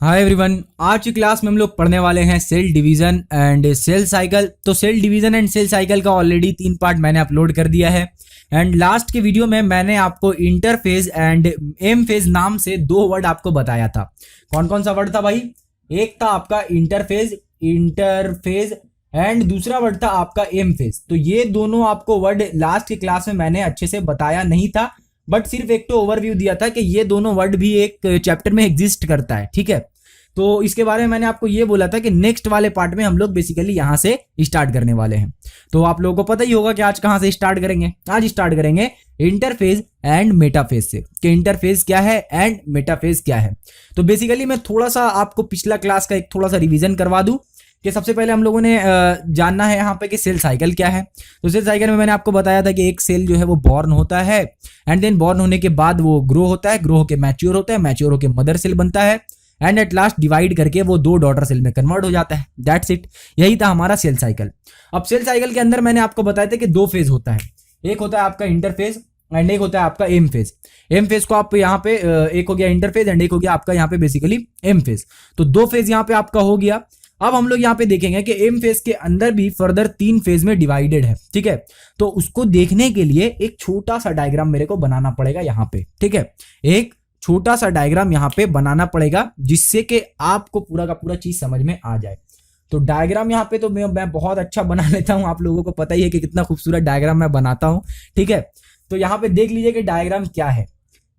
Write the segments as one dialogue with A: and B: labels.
A: Hi everyone, आज की class में हम लोग पढ़ने वाले हैं cell division and cell cycle. तो cell division and cell cycle का ऑलरेडी 3 पार्ट मैंने अपलोड कर दिया है एंड लास्ट के वीडियो में मैंने आपको इंटरफेज एंड एम फेज नाम से 2 वर्ड आपको बताया था। कौन कौन सा वर्ड था भाई? एक था आपका इंटरफेज एंड दूसरा वर्ड था आपका एम फेज। तो ये दोनों आपको वर्ड लास्ट की क्लास में मैंने अच्छे से बताया नहीं था, बट सिर्फ एक तो ओवरव्यू दिया था कि ये दोनों वर्ड भी एक चैप्टर में एग्जिस्ट करता है। ठीक है, तो इसके बारे में मैंने आपको ये बोला था कि नेक्स्ट वाले पार्ट में हम लोग बेसिकली यहां से स्टार्ट करने वाले हैं। तो आप लोगों को पता ही होगा कि आज कहां से स्टार्ट करेंगे। आज स्टार्ट करेंगे इंटरफेज एंड मेटाफेज से कि इंटरफेज क्या है एंड मेटाफेज क्या है। तो बेसिकली मैं थोड़ा सा आपको पिछला क्लास का एक थोड़ा सा रिवीजन करवा दूं कि सबसे पहले हम लोगों ने जानना है यहाँ पे कि सेल साइकिल क्या है। तो सेल साइकिल में मैंने आपको बताया था कि एक सेल जो है वो बॉर्न होता है एंड देन बॉर्न होने के बाद वो ग्रो होता है, ग्रो होकर मैच्योर होता है, मैच्योर होकर मदर सेल बनता है एंड एट लास्ट डिवाइड करके वो 2 डॉटर सेल में कन्वर्ट हो जाता है। दैट्स इट, यही था हमारा सेल साइकिल। अब सेल साइकिल के अंदर मैंने आपको बताया था कि 2 फेज होता है, एक होता है आपका इंटरफेज एंड एक होता है आपका एम फेज। एम फेज को आप यहाँ पे एक हो गया इंटरफेज एंड एक हो गया आपका यहाँ पे बेसिकली एम फेज। तो 2 फेज यहाँ पे आपका हो गया। अब हम लोग यहाँ पे देखेंगे कि एम फेज के अंदर भी फर्दर 3 फेज में डिवाइडेड है। ठीक है, तो उसको देखने के लिए एक छोटा सा डायग्राम मेरे को बनाना पड़ेगा यहाँ पे। ठीक है, एक छोटा सा डायग्राम यहाँ पे बनाना पड़ेगा जिससे कि आपको पूरा का पूरा चीज समझ में आ जाए। तो डायग्राम यहाँ पे तो मैं बहुत अच्छा बना लेता हूँ, आप लोगों को पता ही है कि कितना खूबसूरत डायग्राम मैं बनाता हूँ। ठीक है, तो यहाँ पे देख लीजिए कि डायग्राम क्या है।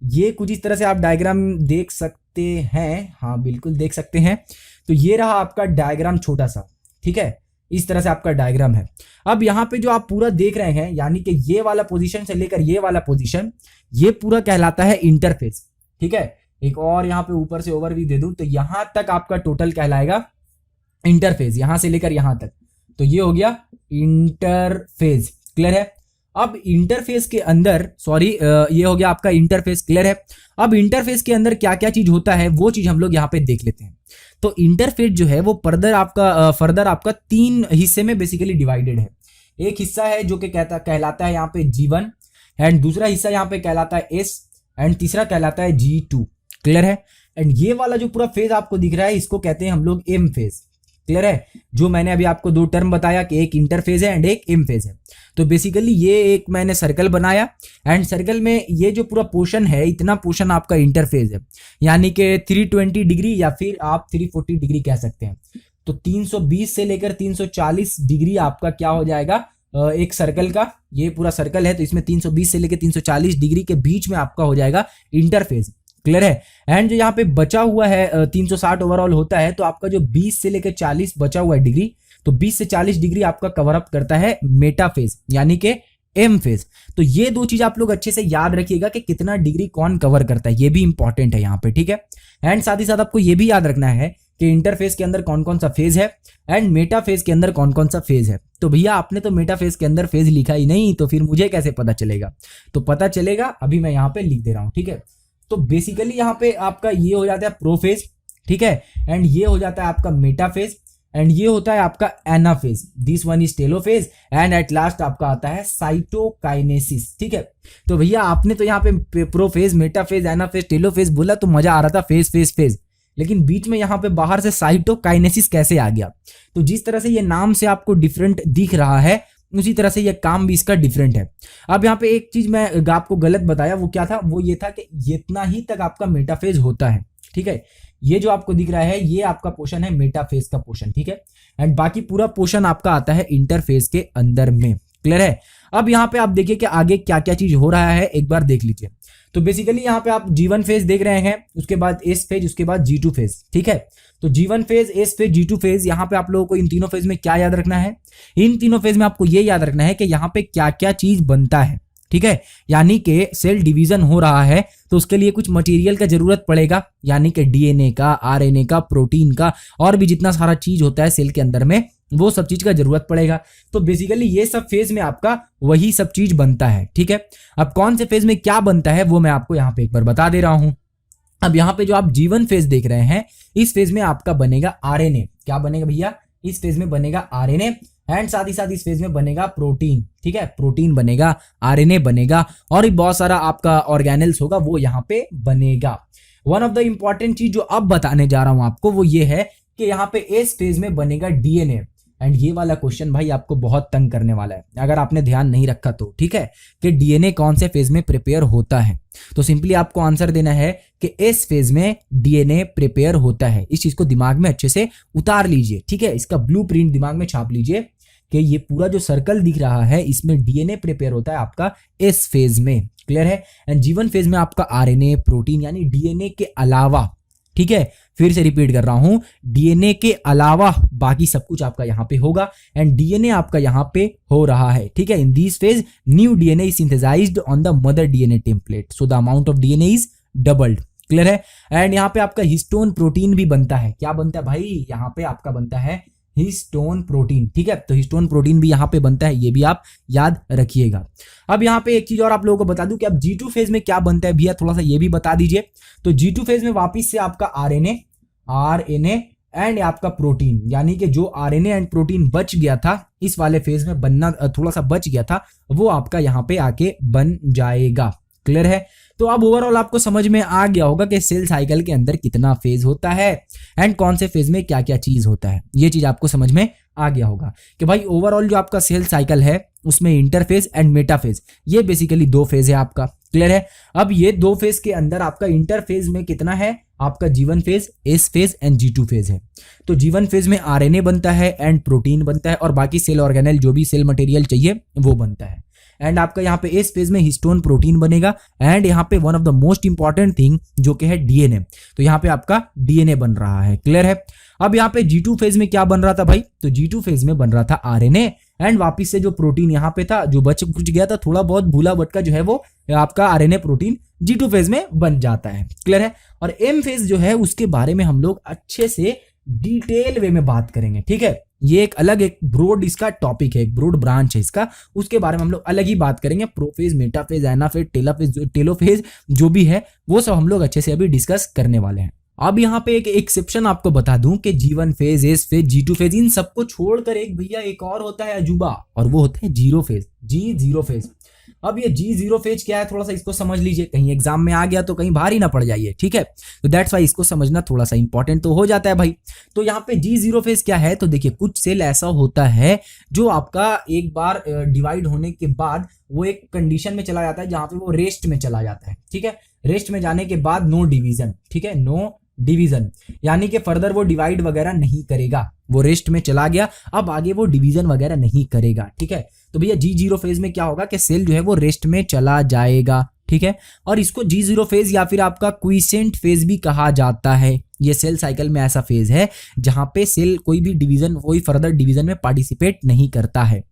A: ये कुछ इस तरह से आप डायग्राम देख सकते हैं। हाँ बिल्कुल देख सकते हैं। तो ये रहा आपका डायग्राम छोटा सा। ठीक है, इस तरह से आपका डायग्राम है। अब यहाँ पे जो आप पूरा देख रहे हैं यानी कि ये वाला पोजीशन से लेकर ये वाला पोजीशन, ये पूरा कहलाता है इंटरफेज। ठीक है, एक और यहाँ पे ऊपर से ओवरव्यू दे दूं तो यहां तक आपका टोटल कहलाएगा इंटरफेज, यहां से लेकर यहां तक। तो ये हो गया इंटरफेज। क्लियर है? अब इंटरफेस के अंदर ये हो गया आपका इंटरफेस। क्लियर है? अब इंटरफेस के अंदर क्या क्या चीज होता है वो चीज हम लोग यहाँ पे देख लेते हैं। तो इंटरफेस जो है वो फर्दर आपका 3 हिस्से में बेसिकली डिवाइडेड है। एक हिस्सा है जो कि कहलाता है यहाँ पे G1 एंड दूसरा हिस्सा यहाँ पे कहलाता है S एंड तीसरा कहलाता है G2। क्लियर है? एंड ये वाला जो पूरा फेज आपको दिख रहा है इसको कहते हैं हम लोग एम फेज। क्लियर है? जो मैंने अभी आपको 2 टर्म बताया कि एक इंटरफेज है एंड एक एम फेज है। तो बेसिकली ये एक मैंने सर्कल बनाया एंड सर्कल में ये जो पूरा पोर्शन है, इतना पोर्शन आपका इंटरफेज है, यानी कि 320 डिग्री या फिर आप 340 डिग्री कह सकते हैं। तो 320 से लेकर 340 डिग्री आपका क्या हो जाएगा एक सर्कल का। ये पूरा सर्कल है तो इसमें 320 से लेकर 340 डिग्री के बीच में आपका हो जाएगा इंटरफेज। क्लियर है? एंड जो यहाँ पे बचा हुआ है 360 ओवरऑल होता है, तो आपका जो 20 से लेकर 40 बचा हुआ है डिग्री, तो 20 से 40 डिग्री आपका कवर अप करता है मेटाफेज यानी कि एम फेज। तो ये 2 चीज आप लोग अच्छे से याद रखिएगा कि कितना डिग्री कौन कवर करता है, ये भी इंपॉर्टेंट है यहाँ पे। ठीक है, एंड साथ ही साथ आपको ये भी याद रखना है कि इंटरफेज के अंदर कौन कौन सा फेज है एंड मेटाफेज के अंदर कौन कौन सा फेज है। तो भैया आपने तो मेटाफेज के अंदर फेज लिखा ही नहीं, तो फिर मुझे कैसे पता चलेगा? तो पता चलेगा, अभी मैं यहाँ पे लिख दे रहा हूँ। ठीक है, तो बेसिकली यहाँ पे आपका ये हो जाता है प्रोफेज। ठीक है, एंड ये हो जाता है आपका मेटाफेज एंड ये होता है आपका anaphase. This one is telophase and at last आपका आता है साइटोकाइनेसिस। ठीक है, तो भैया आपने तो यहाँ पे प्रोफेज, मेटाफेज, एनाफेज, टेलोफेज बोला तो मजा आ रहा था, फेज फेज फेज, लेकिन बीच में यहाँ पे बाहर से साइटोकाइनेसिस कैसे आ गया? तो जिस तरह से ये नाम से आपको डिफरेंट दिख रहा है उसी तरह से ये काम भी इसका डिफरेंट है। अब यहाँ पे एक चीज मैं आपको गलत बताया, वो क्या था? वो ये था कि इतना ही तक आपका मेटाफेज होता है। ठीक है, ये जो आपको दिख रहा है ये आपका पोर्शन है मेटाफेज का पोर्शन। ठीक है, एंड बाकी पूरा पोर्शन आपका आता है इंटरफेज के अंदर में। क्लियर है? अब यहाँ पे आप देखिए कि आगे क्या क्या चीज हो रहा है, एक बार देख लीजिए। तो बेसिकली यहाँ पे आप G1 फेज देख रहे हैं, उसके बाद S फेज, उसके बाद G2 फेज। ठीक है, तो G1 phase, S phase, G2 phase, यहाँ पे आप लोगों को इन तीनों फेज में क्या याद रखना है? इन तीनों फेज में आपको ये याद रखना है कि यहाँ पे क्या क्या चीज बनता है। ठीक है, यानी कि सेल डिवीजन हो रहा है तो उसके लिए कुछ मटेरियल का जरूरत पड़ेगा, यानी कि DNA का, RNA का, प्रोटीन का, और भी जितना सारा चीज होता है सेल के अंदर में वो सब चीज का जरूरत पड़ेगा। तो बेसिकली ये सब फेज में आपका वही सब चीज बनता है। ठीक है, अब कौन से फेज में क्या बनता है वो मैं आपको यहाँ पे एक बार बता दे रहा हूं। अब यहाँ पे जो आप G1 फेज देख रहे हैं, इस फेज में आपका बनेगा RNA। क्या बनेगा भैया? इस फेज में बनेगा RNA एंड साथ ही साथ इस फेज में बनेगा प्रोटीन। ठीक है, प्रोटीन बनेगा, RNA बनेगा और बहुत सारा आपका ऑर्गेनेल्स होगा वो यहाँ पे बनेगा। वन ऑफ द इंपॉर्टेंट चीज जो अब बताने जा रहा हूं आपको वो ये है कि यहाँ पे एस फेज में बनेगा डीएनए। एंड ये वाला क्वेश्चन भाई आपको बहुत तंग करने वाला है अगर आपने ध्यान नहीं रखा तो, ठीक है, कि डीएनए कौन से फेज में प्रिपेयर होता है। तो सिंपली आपको आंसर देना है कि एस फेज में डीएनए प्रिपेयर होता है। इस चीज को दिमाग में अच्छे से उतार लीजिए, ठीक है, इसका ब्लूप्रिंट दिमाग में छाप लीजिए कि ये पूरा जो सर्कल दिख रहा है इसमें डीएनए प्रिपेयर होता है आपका एस फेज में। क्लियर है। एंड जी1 फेज में आपका आरएनए, प्रोटीन यानी डीएनए के अलावा, ठीक है, फिर से रिपीट कर रहा हूं, डीएनए के अलावा बाकी सब कुछ आपका यहां पे होगा। एंड डीएनए आपका यहां पे हो रहा है, ठीक है। In this phase new DNA is synthesised on the mother DNA template, so the amount of DNA is doubled. Clear है। एंड यहाँ पे आपका हिस्टोन प्रोटीन भी बनता है। क्या बनता है भाई? यहाँ पे आपका बनता है हिस्टोन प्रोटीन, ठीक है। तो हिस्टोन प्रोटीन भी यहां पे बनता है, ये भी आप याद रखिएगा। अब यहां पे एक चीज और आप लोगों को बता दूं कि अब जी2 फेज में क्या बनता है भैया, थोड़ा सा ये भी बता दीजिए। तो जी2 फेज में वापिस से आपका आरएनए एंड आपका प्रोटीन, यानी कि जो आरएनए एंड प्रोटीन बच गया था इस वाले फेज में बनना, थोड़ा सा बच गया था, वो आपका यहां पे आके बन जाएगा। क्लियर है। तो अब ओवरऑल आपको समझ में आ गया होगा कि सेल साइकिल के अंदर कितना फेज होता है एंड कौन से फेज में क्या क्या चीज होता है। ये चीज आपको समझ में आ गया होगा कि भाई ओवरऑल जो आपका सेल साइकिल है उसमें इंटरफेज एंड मेटाफेज, ये बेसिकली दो फेज है आपका। क्लियर है। अब ये दो फेज के अंदर आपका इंटरफेज में कितना है, आपका G1 phase, S phase and G2 phase है। तो जी1 फेज में आरएनए बनता है एंड प्रोटीन बनता है और बाकी सेल ऑर्गेनेल जो भी सेल मटेरियल चाहिए वो बनता है। एंड आपका यहाँ पे इस फेज में हिस्टोन प्रोटीन बनेगा एंड यहाँ पे one of the most important thing जो कि है डीएनए, तो यहाँ पे आपका डीएनए बन रहा है। क्लियर है। अब यहाँ पे जी2 फेज में क्या बन रहा था भाई? तो जी2 फेज में बन रहा था आरएनए एंड वापिस से जो प्रोटीन यहाँ पे था, जो बच कुछ गया था, थोड़ा बहुत भूला भटका जो है वो आपका आरएनए प्रोटीन जी2 फेज में बन जाता है। क्लियर है। और एम फेज जो है उसके बारे में हम लोग अच्छे से डिटेल वे में बात करेंगे, ठीक है। ये एक अलग एक ब्रॉड इसका टॉपिक है, एक ब्रॉड ब्रांच है इसका, उसके बारे में हम लोग अलग ही बात करेंगे। प्रोफेज, मेटाफेज, एनाफेज, टेलोफेज जो भी है वो सब हम लोग अच्छे से अभी डिस्कस करने वाले हैं। अब यहाँ पे एक एक्सेप्शन आपको बता दूं कि G one phase, S phase, G two phase, इन सबको छोड़कर एक भैया एक और होता है अजूबा, और वो होता है जीरो फेज, जी0 फेज। अब ये जी0 फेज क्या है, थोड़ा सा इसको समझ लीजिए, कहीं एग्जाम में आ गया तो कहीं भारी ना पड़ जाइए, ठीक है। तो दैट्स वाई इसको समझना थोड़ा सा इंपॉर्टेंट तो हो जाता है भाई। तो यहाँ पे जी0 फेज क्या है, तो देखिए कुछ सेल ऐसा होता है जो आपका एक बार डिवाइड होने के बाद वो एक कंडीशन में चला जाता है जहां पे वो रेस्ट में चला जाता है, ठीक है। रेस्ट में जाने के बाद नो डिवीजन, ठीक है, नो डिवीजन, यानी कि फर्दर वो डिवाइड वगैरह नहीं करेगा, वो रेस्ट में चला गया, अब आगे वो डिवीजन वगैरह नहीं करेगा, ठीक है। तो भैया जी0 फेज में क्या होगा कि सेल जो है वो रेस्ट में चला जाएगा, ठीक है। और इसको जी0 फेज या फिर आपका क्विसेंट फेज भी कहा जाता है। ये सेल साइकिल में ऐसा फेज है जहां पे सेल कोई भी डिवीजन, कोई फर्दर डिवीजन में पार्टिसिपेट नहीं करता है।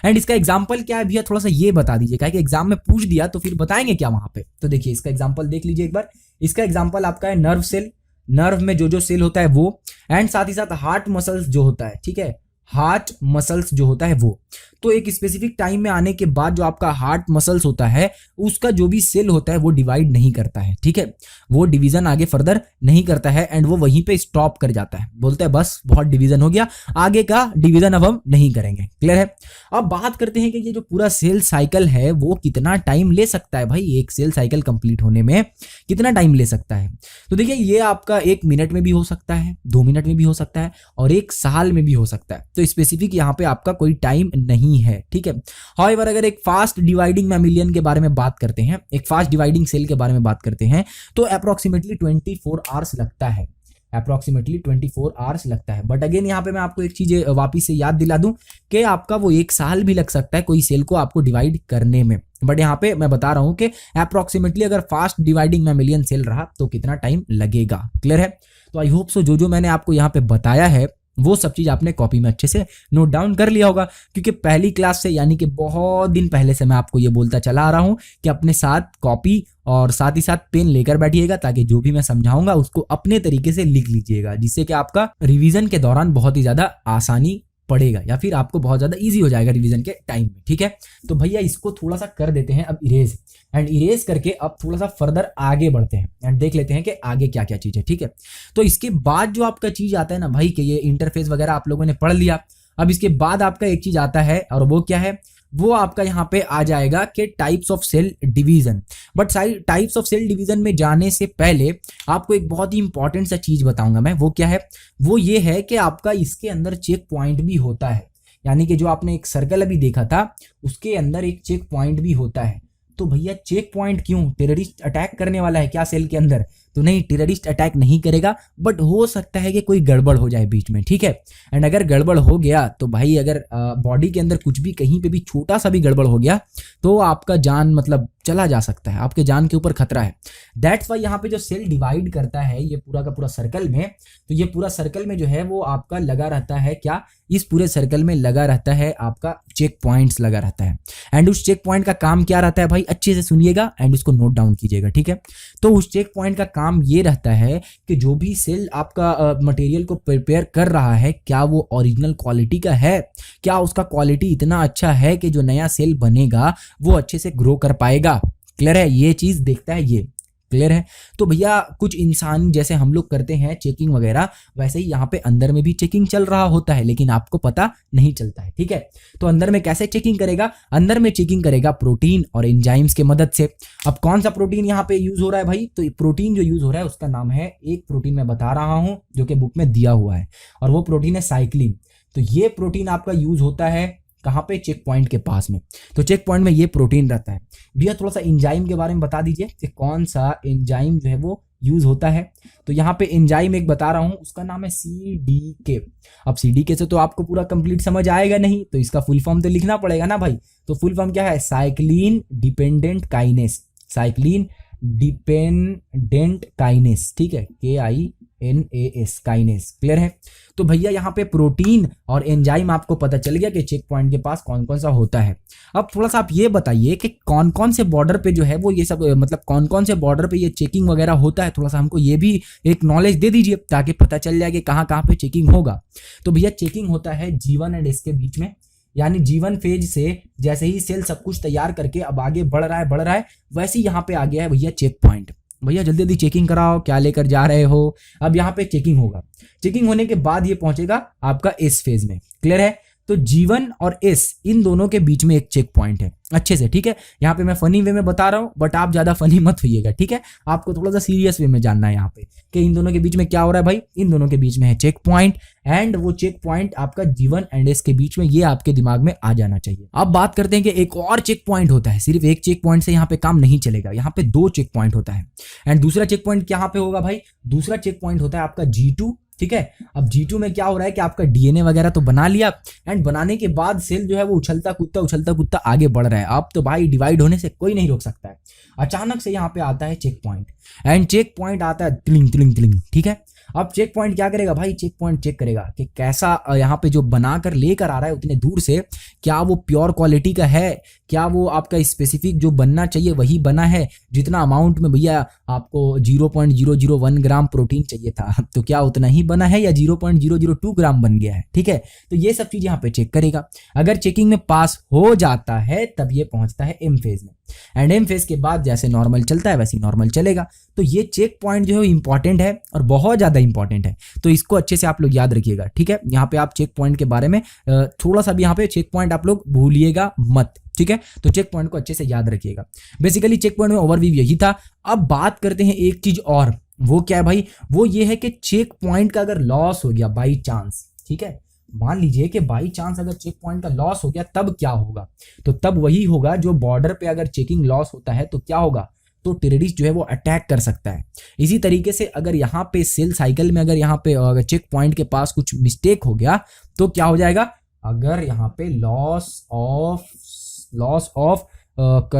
A: एंड इसका एग्जांपल क्या है भैया, थोड़ा सा ये बता दीजिए, क्या कि एग्जाम में पूछ दिया तो फिर बताएंगे क्या वहां पे। तो देखिए इसका एग्जाम्पल देख लीजिए एक बार। इसका एग्जाम्पल आपका है नर्व सेल, नर्व में जो जो सेल होता है वो, एंड साथ ही साथ हार्ट मसल्स जो होता है, ठीक है, हार्ट मसल्स जो होता है वो। तो एक स्पेसिफिक टाइम में आने के बाद जो आपका हार्ट मसल्स होता है उसका जो भी सेल होता है वो डिवाइड नहीं करता है, ठीक है, वो डिवीजन आगे फर्दर नहीं करता है एंड वो वहीं पे स्टॉप कर जाता है, बोलता है बस बहुत डिवीजन हो गया, आगे का डिवीजन अब हम नहीं करेंगे। क्लियर है। अब बात करते हैं कि ये जो पूरा सेल साइकिल है वो कितना टाइम ले सकता है भाई, एक सेल साइकिल कंप्लीट होने में कितना टाइम ले सकता है। तो देखिए ये आपका 1 मिनट में भी हो सकता है, 2 मिनट में भी हो सकता है और 1 साल में भी हो सकता है। तो स्पेसिफिक यहाँ पे आपका कोई टाइम नहीं है, ठीक है। हाउएवर अगर एक फास्ट डिवाइडिंग मैमिलियन के बारे में बात करते हैं, एक फास्ट डिवाइडिंग सेल के बारे में बात करते हैं, तो अप्रोक्सीमेटली 24 आवर्स लगता है, अप्रोक्सीमेटली 24 आवर्स लगता है। बट अगेन यहाँ पे मैं आपको एक चीज वापिस से याद दिला दूं कि आपका वो 1 साल भी लग सकता है कोई सेल को आपको डिवाइड करने में। बट यहाँ पे मैं बता रहा हूं कि अप्रोक्सीमेटली अगर फास्ट डिवाइडिंग मैमिलियन सेल रहा तो कितना टाइम लगेगा। क्लियर है। तो आई होप सो जो मैंने आपको यहाँ पे बताया है वो सब चीज आपने कॉपी में अच्छे से नोट डाउन कर लिया होगा, क्योंकि पहली क्लास से यानी कि बहुत दिन पहले से मैं आपको ये बोलता चला आ रहा हूं कि अपने साथ कॉपी और साथ ही साथ पेन लेकर बैठिएगा, ताकि जो भी मैं समझाऊंगा उसको अपने तरीके से लिख लीजिएगा, जिससे कि आपका रिवीजन के दौरान बहुत ही ज्यादा आसानी पड़ेगा या फिर आपको बहुत ज्यादा इजी हो जाएगा रिवीजन के टाइम में, ठीक है। तो भैया इसको थोड़ा सा कर देते हैं अब इरेज, एंड इरेज करके अब थोड़ा सा फर्दर आगे बढ़ते हैं एंड देख लेते हैं कि आगे क्या क्या चीज है, ठीक है। तो इसके बाद जो आपका चीज आता है ना भाई कि ये इंटरफेस वगैरह आप लोगों ने पढ़ लिया, अब इसके बाद आपका एक चीज आता है और वो क्या है, वो आपका यहाँ पे आ जाएगा कि types of cell division. But types of cell division में जाने से पहले आपको एक बहुत ही इंपॉर्टेंट सा चीज बताऊंगा मैं। वो क्या है? वो ये है कि आपका इसके अंदर चेक पॉइंट भी होता है, यानी कि जो आपने एक सर्कल अभी देखा था उसके अंदर एक चेक पॉइंट भी होता है। तो भैया चेक पॉइंट क्यों? टेररिस्ट अटैक करने वाला है क्या सेल के अंदर? तो नहीं, टेररिस्ट अटैक नहीं करेगा, बट हो सकता है कि कोई गड़बड़ हो जाए बीच में, ठीक है। एंड अगर गड़बड़ हो गया तो भाई अगर बॉडी के अंदर कुछ भी कहीं पे भी छोटा सा भी गड़बड़ हो गया तो आपका जान मतलब चला जा सकता है, आपके जान के ऊपर खतरा है। दैट्स वाई यहाँ पे जो सेल डिवाइड करता है ये पूरा का पूरा सर्कल में, तो ये पूरा सर्कल में जो है वो आपका लगा रहता है क्या? इस पूरे सर्कल में लगा रहता है आपका चेक पॉइंट्स लगा रहता है। एंड उस चेक पॉइंट का काम क्या रहता है भाई? अच्छे से सुनिएगा एंड इसको नोट डाउन कीजिएगा, ठीक है। तो उस चेक पॉइंट का काम ये रहता है कि जो भी सेल आपका मटेरियल को प्रिपेयर कर रहा है क्या वो ओरिजिनल क्वालिटी का है, क्या उसका क्वालिटी इतना अच्छा है कि जो नया सेल बनेगा वो अच्छे से ग्रो कर पाएगा। क्लियर है? ये चीज देखता है ये। क्लियर है? तो भैया कुछ इंसान जैसे हम लोग करते हैं चेकिंग वगैरह, वैसे ही यहाँ पे अंदर में भी चेकिंग चल रहा होता है, लेकिन आपको पता नहीं चलता है, ठीक है। तो अंदर में कैसे चेकिंग करेगा? अंदर में चेकिंग करेगा प्रोटीन और एंजाइम्स के मदद से। अब कौन सा प्रोटीन यहाँ पे यूज हो रहा है भाई? तो प्रोटीन जो यूज हो रहा है उसका नाम है, एक प्रोटीन मैं बता रहा हूं जो कि बुक में दिया हुआ है, और वो प्रोटीन है साइक्लिन। तो ये प्रोटीन आपका यूज होता है कहाँ पे? चेक पॉइंट के पास में। तो चेक पॉइंट में ये प्रोटीन रहता है। भैया थोड़ा सा एंजाइम के बारे में बता दीजिए कि कौन सा एंजाइम जो है वो यूज होता है। तो यहाँ पे एंजाइम एक बता रहा हूं, उसका नाम है CDK। अब CDK से तो आपको पूरा कंप्लीट समझ आएगा नहीं, तो इसका फुल फॉर्म तो लिखना पड़ेगा ना भाई। तो फुल फॉर्म क्या है? Cyclin dependent kinase. Cyclin dependent kinase, ठीक है, KINAS काइनेस। क्लियर है? तो भैया यहाँ पे प्रोटीन और एंजाइम आपको पता चल गया कि चेक पॉइंट के पास कौन कौन सा होता है। अब थोड़ा सा आप ये बताइए कि कौन कौन से बॉर्डर पे जो है वो ये सब मतलब कौन कौन से बॉर्डर पे ये चेकिंग वगैरह होता है। थोड़ा सा हमको ये भी एक नॉलेज दे दीजिए ताकि पता चल जाए कि कहाँ कहाँ पे चेकिंग होगा। तो भैया चेकिंग होता है G1 एंड S के बीच में, यानी G1 फेज से जैसे ही सेल सब कुछ तैयार करके अब आगे बढ़ रहा है वैसे ही यहाँ पे आ गया है भैया चेक पॉइंट। भैया जल्दी जल्दी चेकिंग कराओ, क्या लेकर जा रहे हो? अब यहाँ पे चेकिंग होगा। चेकिंग होने के बाद ये पहुंचेगा आपका S फेज में। क्लियर है? तो G1 और S इन दोनों के बीच में एक चेक पॉइंट है, अच्छे से, ठीक है। यहाँ पे मैं फनी वे में बता रहा हूँ, बट आप ज्यादा फनी मत होइएगा, ठीक है। आपको थोड़ा सा सीरियस वे में जानना है यहाँ पे कि इन दोनों के बीच में क्या हो रहा है भाई। इन दोनों के बीच में है चेक पॉइंट, एंड वो चेक पॉइंट आपका G1 एंड S के बीच में, ये आपके दिमाग में आ जाना चाहिए। अब बात करते हैं कि एक और चेक पॉइंट होता है। सिर्फ एक चेक पॉइंट से यहाँ पे काम नहीं चलेगा, यहाँ पे 2 चेक पॉइंट होता है। एंड दूसरा चेक पॉइंट यहाँ पे होगा भाई, दूसरा चेक पॉइंट होता है आपका G2, ठीक है। अब G2 में क्या हो रहा है कि आपका DNA वगैरह तो बना लिया, एंड बनाने के बाद सेल जो है वो उछलता कूदता आगे बढ़ रहा है। अब तो भाई डिवाइड होने से कोई नहीं रोक सकता है। अचानक से यहाँ पे आता है check point, and check point आता है तिलिंग तिलिंग तिलिंग, ठीक है। अब चेक पॉइंट क्या करेगा भाई? चेक पॉइंट चेक करेगा कि कैसा यहाँ पे जो बनाकर लेकर आ रहा है उतने दूर से, क्या वो प्योर क्वालिटी का है, क्या वो आपका स्पेसिफिक जो बनना चाहिए वही बना है, जितना अमाउंट में भैया आपको 0.001 ग्राम प्रोटीन चाहिए था तो क्या उतना ही बना है या 0.002 ग्राम बन गया है, ठीक है। तो ये सब चीज यहाँ पे चेक करेगा। अगर चेकिंग में पास हो जाता है तब ये पहुंचता है M फेज में, एंड M फेज के बाद जैसे नॉर्मल चलता है वैसे नॉर्मल चलेगा। तो ये चेक पॉइंट जो है इंपॉर्टेंट है और बहुत ज्यादा इंपॉर्टेंट है, तो इसको अच्छे से आप लोग याद रखिएगा, ठीक है। यहाँ पे आप चेक पॉइंट के बारे में थोड़ा सा भी यहाँ पे चेक पॉइंट आप लोग भूलिएगा मत, ठीक है। तो चेक पॉइंट को अच्छे से याद रखिएगा। बेसिकली चेक पॉइंट में ओवरव्यू यही था। अब बात करते हैं एक चीज और, वो क्या है भाई? वो ये है कि चेक पॉइंट का अगर लॉस हो गया बाई चांस, ठीक है, मान लीजिए कि बाई चांस अगर चेक पॉइंट का लॉस हो गया तब क्या होगा? तो तब वही होगा जो बॉर्डर पे अगर चेकिंग लॉस होता है तो क्या होगा? तो टेररिस्ट जो है वो अटैक कर सकता है। इसी तरीके से अगर यहाँ पे सेल साइकिल में अगर यहाँ पे चेक पॉइंट के पास कुछ मिस्टेक हो गया तो क्या हो जाएगा? अगर यहाँ पे लॉस ऑफ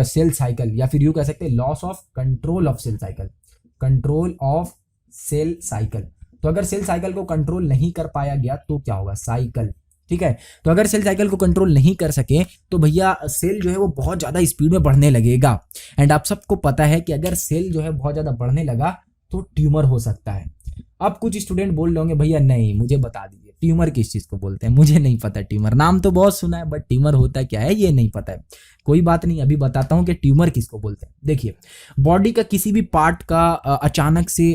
A: सेल साइकिल, या फिर यूं कह सकते हैं loss of control of cell cycle, control of cell cycle. तो अगर सेल साइकिल को कंट्रोल नहीं कर पाया गया तो क्या होगा? साइकिल, ठीक है। तो अगर सेल साइकिल को कंट्रोल नहीं कर सके तो भैया सेल जो है वो बहुत ज्यादा स्पीड में बढ़ने लगेगा। एंड आप सबको पता है कि अगर सेल जो है बहुत ज्यादा बढ़ने लगा तो ट्यूमर हो सकता है। अब कुछ स्टूडेंट बोल रहे होंगे भैया नहीं मुझे बता दीजिए ट्यूमर किस चीज को बोलते हैं, मुझे नहीं पता। ट्यूमर नाम तो बहुत सुना है बट ट्यूमर होता क्या है ये नहीं पता है। कोई बात नहीं, अभी बताता हूं कि ट्यूमर किसको बोलते हैं। देखिए, बॉडी का किसी भी पार्ट का अचानक से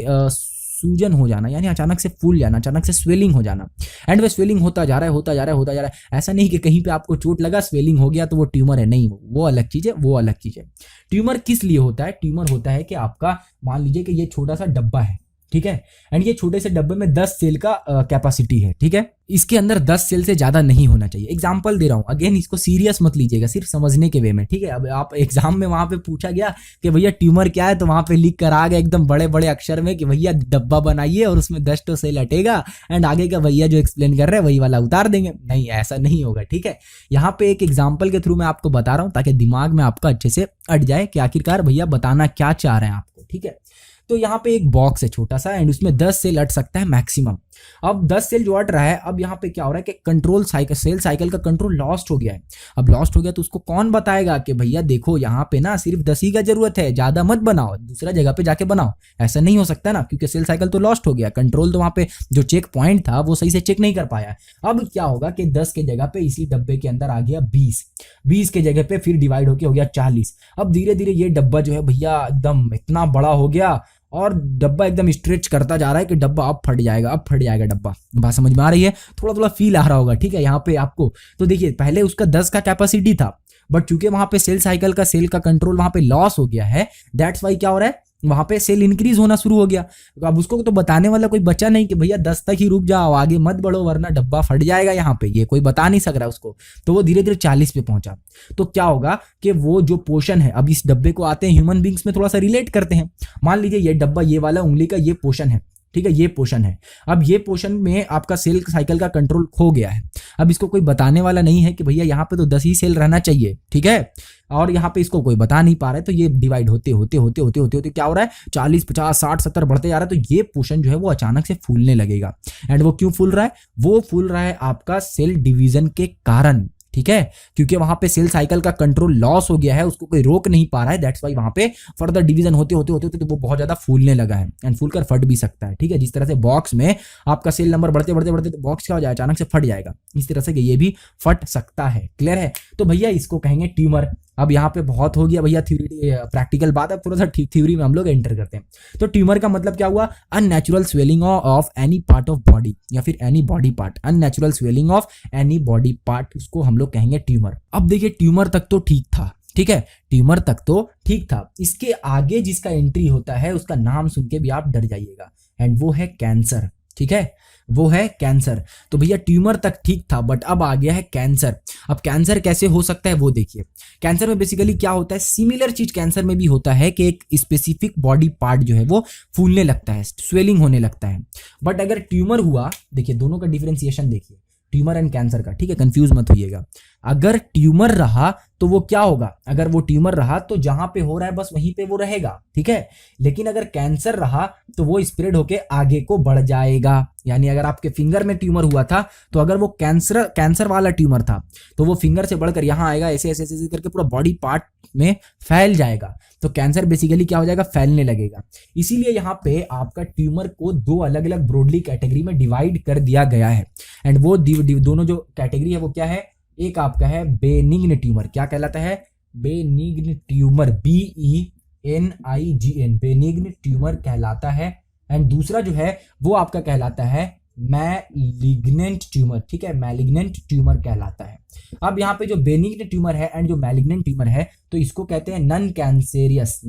A: सूजन हो जाना, यानी अचानक से फूल जाना, अचानक से स्वेलिंग हो जाना। एंड वह स्वेलिंग होता जा रहा है, होता जा रहा है, होता जा रहा है। ऐसा नहीं कि कहीं पे आपको चोट लगा, स्वेलिंग हो गया तो वो ट्यूमर है, नहीं, वो अलग चीज है, वो अलग चीज है। ट्यूमर किस लिए होता है? ट्यूमर होता है कि आपका मान लीजिए कि ये छोटा सा डब्बा है, ठीक है, एंड ये छोटे से डब्बे में 10 सेल का कैपेसिटी है, ठीक है, इसके अंदर 10 सेल से ज्यादा नहीं होना चाहिए। एग्जांपल दे रहा हूं, अगेन इसको सीरियस मत लीजिएगा, सिर्फ समझने के वे में, ठीक है। अब आप एग्जाम में वहां पे पूछा गया कि भैया ट्यूमर क्या है, तो वहां पे लिख कर आ गया एकदम बड़े बड़े अक्षर में कि भैया डब्बा बनाइए और उसमें 10 तो सेल हटेगा, एंड आगे का भैया जो एक्सप्लेन कर रहे हैं वही वाला उतार देंगे। नहीं, ऐसा नहीं होगा, ठीक है। यहाँ पे एक एग्जाम्पल के थ्रू मैं आपको बता रहा हूँ ताकि दिमाग में आपका अच्छे से अट जाए कि आखिरकार भैया बताना क्या चाह रहे हैं आपको, ठीक है। तो यहाँ पे एक बॉक्स है छोटा सा, एंड उसमें 10 सेल अट सकता है मैक्सिमम। अब 10 सेल जो अट रहा है, अब यहाँ पे क्या हो रहा है कि कंट्रोल साइकिल, सेल साइकिल का कंट्रोल लॉस्ट हो गया है। अब लॉस्ट हो गया तो उसको कौन बताएगा कि भैया देखो यहाँ पे ना सिर्फ 10 ही का जरूरत है, ज्यादा मत बनाओ, दूसरा जगह पे जाके बनाओ। ऐसा नहीं हो सकता ना, क्योंकि सेल साइकिल तो लॉस्ट हो गया, कंट्रोल तो वहां पे जो चेक पॉइंट था वो सही से चेक नहीं कर पाया। अब क्या होगा कि 10 के जगह पे इसी डब्बे के अंदर आ गया 20 के जगह पे फिर डिवाइड होके हो गया 40। अब धीरे धीरे ये डब्बा जो है भैया एकदम इतना बड़ा हो गया और डब्बा एकदम स्ट्रेच करता जा रहा है कि डब्बा अब फट जाएगा, अब फट जाएगा डब्बा। बात समझ में आ रही है? थोड़ा थोड़ा फील आ रहा होगा, ठीक है, यहाँ पे आपको। तो देखिए पहले उसका 10 का कैपेसिटी था, बट चूंकि वहां पे सेल साइकिल का सेल का कंट्रोल वहां पे लॉस हो गया है, दैट्स वाई क्या हो रहा है, वहां पे सेल इंक्रीज होना शुरू हो गया। अब उसको तो बताने वाला कोई बचा नहीं कि भैया 10 तक ही रुक जाओ, आगे मत बढ़ो वरना डब्बा फट जाएगा, यहाँ पे ये कोई बता नहीं सक रहा उसको। तो वो धीरे धीरे 40 पे पहुंचा। तो क्या होगा कि वो जो पोर्शन है, अब इस डब्बे को आते हैं ह्यूमन बींग्स में थोड़ा सा रिलेट करते हैं। मान लीजिए ये डब्बा, ये वाला उंगली का ये पोर्शन है, ठीक है, ये पोर्शन है। अब ये पोर्शन में आपका सेल साइकिल का कंट्रोल खो गया है। अब इसको कोई बताने वाला नहीं है कि भैया यहाँ पे तो 10 ही सेल रहना चाहिए, ठीक है, और यहाँ पे इसको कोई बता नहीं पा रहा है। तो ये डिवाइड होते होते होते होते होते होते क्या हो रहा है, 40, 50, 60, 70 बढ़ते जा रहा है। तो ये पोर्शन जो है वो अचानक से फूलने लगेगा। एंड वो क्यों फूल रहा है? वो फूल रहा है आपका सेल डिवीजन के कारण, ठीक है, क्योंकि वहां पे सेल साइकिल का कंट्रोल लॉस हो गया है, उसको कोई रोक नहीं पा रहा है। दैट्स वाई वहां पे फर्दर डिवीजन होते होते होते होते तो वो बहुत ज्यादा फूलने लगा है, एंड फूलकर फट भी सकता है, ठीक है। जिस तरह से बॉक्स में आपका सेल नंबर बढ़ते बढ़ते बढ़ते तो बॉक्स क्या हो जाए, अचानक से फट जाएगा, इस तरह से ये भी फट सकता है। क्लियर है? तो भैया इसको कहेंगे ट्यूमर। अब यहाँ पे बहुत हो गया भैया थ्योरी, प्रैक्टिकल बात है, थोड़ा सा थ्योरी में हम लोग एंटर करते हैं। तो ट्यूमर का मतलब क्या हुआ? Unnatural swelling of any part of body, या फिर any body part, unnatural swelling of any body part, उसको हम लोग कहेंगे ट्यूमर। अब देखिए ट्यूमर तक तो ठीक था, ठीक है, ट्यूमर तक तो ठीक था। इसके आगे जिसका एंट्री होता है उसका नाम सुन के भी आप डर जाइएगा, एंड वो है कैंसर, ठीक है, वो है कैंसर। तो भैया ट्यूमर तक ठीक था, बट अब आ गया है कैंसर। अब कैंसर कैसे हो सकता है वो देखिए। कैंसर में बेसिकली क्या होता है, सिमिलर चीज कैंसर में भी होता है कि एक स्पेसिफिक बॉडी पार्ट जो है वो फूलने लगता है, स्वेलिंग होने लगता है। बट अगर ट्यूमर हुआ, देखिए दोनों का डिफरेंशिएशन देखिए, ट्यूमर एंड कैंसर का, ठीक है, कंफ्यूज मत होइएगा। अगर ट्यूमर रहा तो वो क्या होगा, अगर वो ट्यूमर रहा तो जहां पे हो रहा है बस वहीं पे वो रहेगा, ठीक है। लेकिन अगर कैंसर रहा तो वो स्प्रेड होके आगे को बढ़ जाएगा। यानी अगर आपके फिंगर में ट्यूमर हुआ था तो अगर वो कैंसर वाला ट्यूमर था तो वो फिंगर से बढ़कर यहाँ आएगा, ऐसे ऐसे ऐसे करके पूरा बॉडी पार्ट में फैल जाएगा। तो कैंसर बेसिकली क्या हो जाएगा, फैलने लगेगा। इसीलिए यहाँ पे आपका ट्यूमर को दो अलग अलग ब्रॉडली कैटेगरी में डिवाइड कर दिया गया है। एंड वो दोनों जो कैटेगरी है वो क्या है, एक आपका है बेनिग्न ट्यूमर, क्या कहलाता है, benign tumour, BENIGN, benign tumour कहलाता है। एंड दूसरा जो है वो आपका कहलाता है मैलिग्नेंट ट्यूमर, ठीक है, मैलिग्नेंट ट्यूमर कहलाता है। अब यहाँ पे जो बेनिग्न ट्यूमर है एंड जो मैलिग्नेंट ट्यूमर है तो इसको कहते हैं नन कैंसेरियस,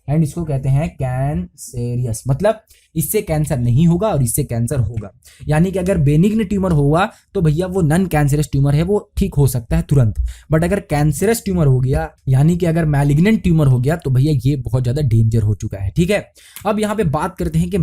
A: एंड इसको कहते हैं कैंसेरियस, मतलब इससे कैंसर नहीं होगा और इससे कैंसर होगा। यानी कि अगर बेनिग्न ट्यूमर होगा तो भैया वो नन कैंसरस ट्यूमर है, वो ठीक हो सकता है तुरंत। बट अगर कैंसरस ट्यूमर हो गया, यानी कि अगर मैलिग्नेंट ट्यूमर हो गया तो भैया ये बहुत ज्यादा डेंजर हो चुका है, ठीक है। अब यहाँ पे बात करते हैं कि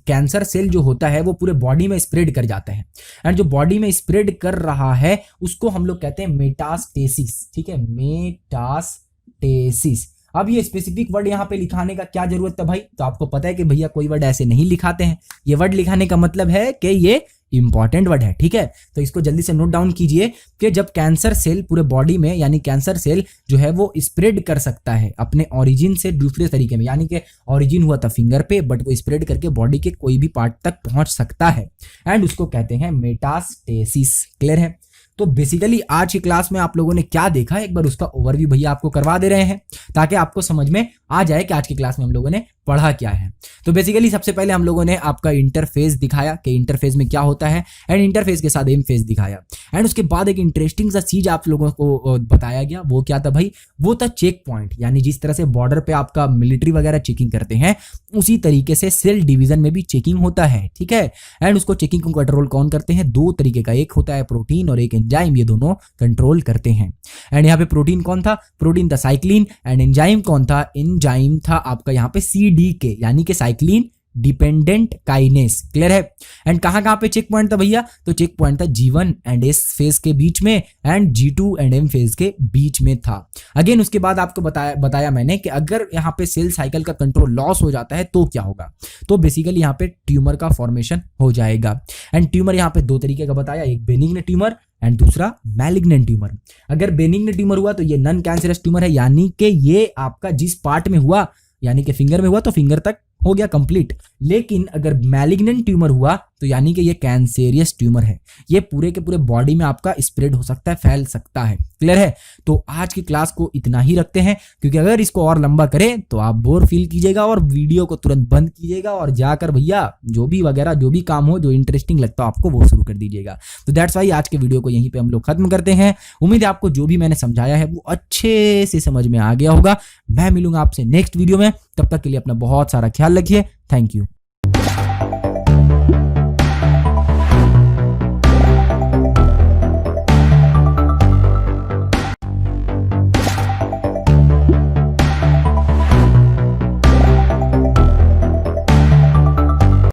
A: कैंसर सेल जो होता है वो पूरे बॉडी में स्प्रेड कर जाता है, एंड जो बॉडी में स्प्रेड कर रहा है उसको हम लोग कहते हैं मेटास्टेसिस, ठीक है, मेटास्टेसिस। अब ये स्पेसिफिक वर्ड यहाँ पे लिखाने का क्या जरूरत है भाई, तो आपको पता है कि भैया कोई वर्ड ऐसे नहीं लिखाते हैं। ये वर्ड लिखाने का मतलब है कि ये इंपॉर्टेंट वर्ड है, ठीक है। तो इसको जल्दी से नोट डाउन कीजिए कि जब कैंसर सेल पूरे बॉडी में, यानी कैंसर सेल जो है वो स्प्रेड कर सकता है अपने ओरिजिन से दूसरे तरीके में, यानी कि ओरिजिन हुआ था फिंगर पे बट वो स्प्रेड करके बॉडी के कोई भी पार्ट तक पहुंच सकता है, एंड उसको कहते हैं मेटास्टेसिस। क्लियर है? तो बेसिकली आज की क्लास में आप लोगों ने क्या देखा, एक बार उसका ओवरव्यू भैया आपको करवा दे रहे हैं ताकि आपको समझ में आ जाए कि आज की क्लास में हम लोगों ने पढ़ा क्या है। तो बेसिकली सबसे पहले हम लोगों ने आपका इंटरफेस दिखाया कि इंटरफेस में क्या होता है, एंड इंटरफेस के साथ एम फेस दिखाया, एंड उसके बाद एक इंटरेस्टिंग सा चीज आप लोगों को बताया गया। वो क्या था भाई, वो था चेक पॉइंट। यानी जिस तरह से बॉर्डर पे आपका मिलिट्री वगैरह चेकिंग करते हैं, उसी तरीके से सेल डिवीजन में भी चेकिंग होता है, ठीक है। एंड उसको चेकिंग को कंट्रोल कौन करते हैं, दो तरीके का, एक होता है प्रोटीन और एक एंजाइम, ये दोनों कंट्रोल करते हैं। एंड यहाँ पे प्रोटीन कौन था, प्रोटीन था साइक्लिन, एंड एंजाइम कौन था, एंजाइम था आपका यहाँ पे CDK यानी कि साइक्लिन डिपेंडेंट काइनेस। क्लियर है। एंड कहां पे चेक पॉइंट था भैया, तो चेक पॉइंट था G1 एंड S फेज के बीच में, and G2 and M phase के बीच में था। अगेन उसके बाद आपको बताया मैंने कि अगर यहाँ पे सेल साइकिल का कंट्रोल लॉस हो जाता है तो क्या होगा, तो बेसिकली यहाँ पे ट्यूमर का फॉर्मेशन हो जाएगा। एंड ट्यूमर यहाँ पे दो तरीके का बताया, एक बेनिग्न ट्यूमर एंड दूसरा मैलिग्नेंट ट्यूमर। अगर बेनिग्न ट्यूमर हुआ तो ये नॉन कैंसरस ट्यूमर है, यानी कि ये आपका जिस पार्ट में हुआ, यानी कि फिंगर में हुआ तो फिंगर तक हो गया कंप्लीट। लेकिन अगर मैलिग्नेंट ट्यूमर हुआ तो यानी कि ये कैंसेरियस ट्यूमर है, ये पूरे के पूरे बॉडी में आपका स्प्रेड हो सकता है, फैल सकता है। क्लियर है। तो आज की क्लास को इतना ही रखते हैं, क्योंकि अगर इसको और लंबा करें तो आप बोर फील कीजिएगा और वीडियो को तुरंत बंद कीजिएगा और जाकर भैया जो भी काम हो, जो इंटरेस्टिंग लगता हो आपको, वो शुरू कर दीजिएगा। तो दैट्स वाई आज के वीडियो को यहीं पे हम लोग खत्म करते हैं। उम्मीद है आपको जो भी मैंने समझाया है वो अच्छे से समझ में आ गया होगा। मैं मिलूंगा आपसे नेक्स्ट वीडियो में, तब तक के लिए अपना बहुत सारा ख्याल रखिए। Thank you.